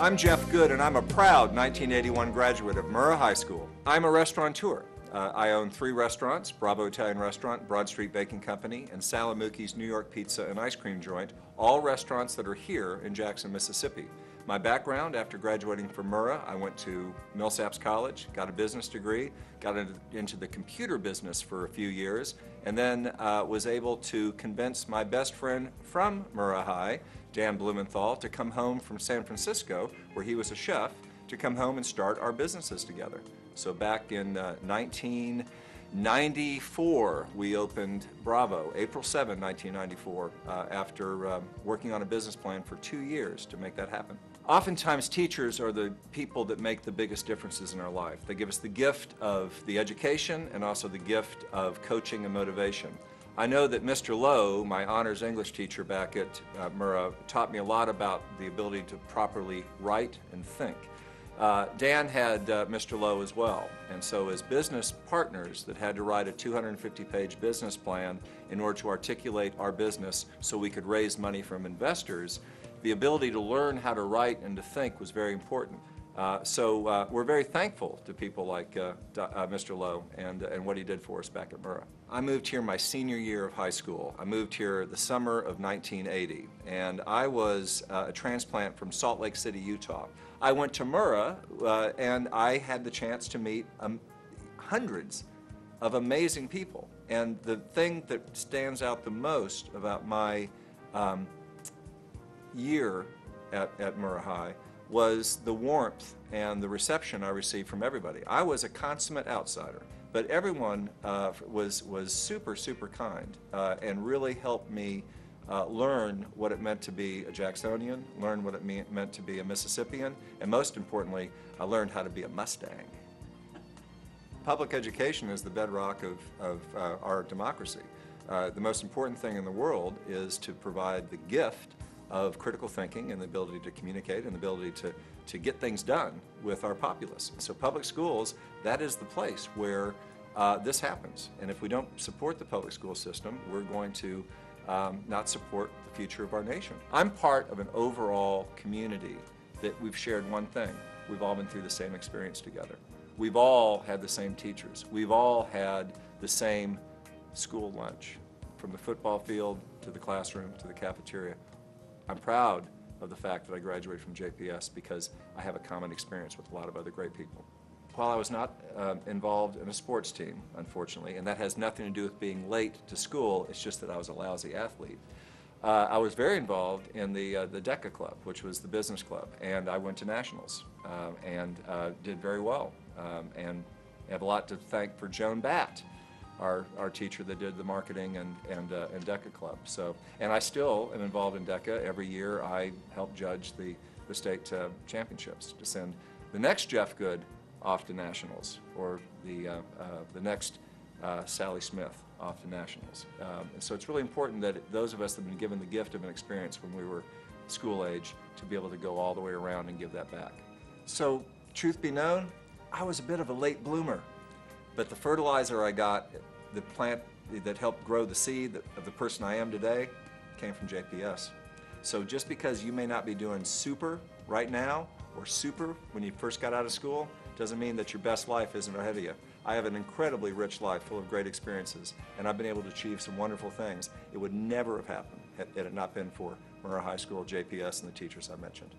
I'm Jeff Good, and I'm a proud 1981 graduate of Murrah High School. I'm a restaurateur. I own 3 restaurants: Bravo Italian Restaurant, Broad Street Baking Company, and Salamuki's New York Pizza and Ice Cream Joint, all restaurants that are here in Jackson, Mississippi. My background, after graduating from Murrah, I went to Millsaps College, got a business degree, got into the computer business for a few years, and then was able to convince my best friend from Murrah High, Dan Blumenthal, to come home from San Francisco, where he was a chef, to come home and start our businesses together. So back in 1994, we opened Bravo, April 7, 1994, after working on a business plan for 2 years to make that happen. Oftentimes, teachers are the people that make the biggest differences in our life. They give us the gift of the education and also the gift of coaching and motivation. I know that Mr. Lowe, my honors English teacher back at Murrah, taught me a lot about the ability to properly write and think. Dan had Mr. Lowe as well, and so as business partners that had to write a 250-page business plan in order to articulate our business so we could raise money from investors, the ability to learn how to write and to think was very important. So we're very thankful to people like Mr. Lowe and what he did for us back at Murrah. I moved here my senior year of high school. I moved here the summer of 1980, and I was a transplant from Salt Lake City, Utah. I went to Murrah and I had the chance to meet hundreds of amazing people. And the thing that stands out the most about my year at Murrah High was the warmth and the reception I received from everybody. I was a consummate outsider, but everyone was super, super kind and really helped me learn what it meant to be a Jacksonian, learn what it meant to be a Mississippian, and most importantly, I learned how to be a Mustang. Public education is the bedrock of our democracy. The most important thing in the world is to provide the gift of critical thinking and the ability to communicate and the ability to get things done with our populace. So public schools, that is the place where this happens. And if we don't support the public school system, we're going to not support the future of our nation. I'm part of an overall community that we've shared one thing. We've all been through the same experience together. We've all had the same teachers. We've all had the same school lunch, from the football field to the classroom to the cafeteria. I'm proud of the fact that I graduated from JPS because I have a common experience with a lot of other great people. While I was not involved in a sports team, unfortunately, and that has nothing to do with being late to school, it's just that I was a lousy athlete. I was very involved in the DECA Club, which was the business club, and I went to nationals and did very well. And I have a lot to thank for Joan Batt, our teacher that did the marketing and DECA Club. So, and I still am involved in DECA. Every year I help judge the state championships to send the next Jeff Good off to nationals, or the next Sally Smith off to nationals. And so it's really important that those of us that have been given the gift of an experience when we were school age to be able to go all the way around and give that back. So, truth be known, I was a bit of a late bloomer, but the fertilizer I got, the plant that helped grow the seed of the person I am today, came from JPS. So just because you may not be doing super right now, or super when you first got out of school, doesn't mean that your best life isn't ahead of you. I have an incredibly rich life full of great experiences, and I've been able to achieve some wonderful things. It would never have happened had it not been for Murrah High School, JPS, and the teachers I mentioned.